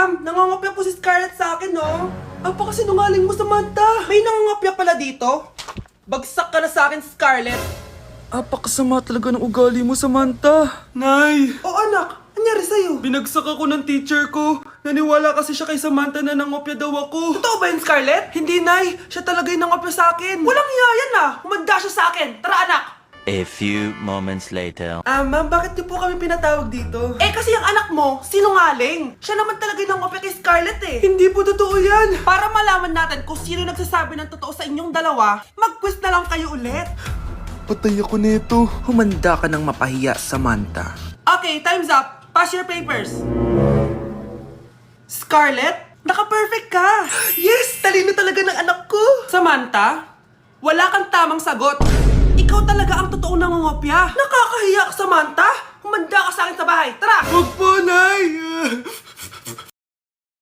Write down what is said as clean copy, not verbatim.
Ma'am, nangangopya po si Scarlett sa akin, no? Apakasinungaling mo, Samantha. May nangangopya pala dito? Bagsak ka na sa akin, Scarlett. Apakasama talaga ng ugali mo, Samantha. Nay! O anak, anyari sa'yo? Binagsak ako ng teacher ko. Naniwala kasi siya kay Samantha na nangopya daw ako. Totoo ba yun, Scarlett? Hindi, Nay. Siya talaga yung nangopya sa akin. Walang iya yan ah! Humanda siya sa akin! Tara, anak! A few moments later. Ma'am, bakit niyo po kami pinatawag dito? Eh kasi ang anak mo, sinungaling. Siya naman talaga yung nangopya kay Scarlett eh. Hindi po totoo yan. Para malaman natin kung sino nagsasabi ng totoo sa inyong dalawa, mag-quiz na lang kayo ulit. Patay ako nito. Humanda ka ng mapahiya, Samantha. Okay, time's up. Pass your papers. Scarlett, naka-perfect ka. Yes! Talino talaga ng anak ko. Samantha, wala kang tamang sagot. Ikaw talaga ang totoong nangungopya. Nakakahiya ka, Samantha. Humanda ka sa akin sa bahay. Tara! Huwag po, Nay.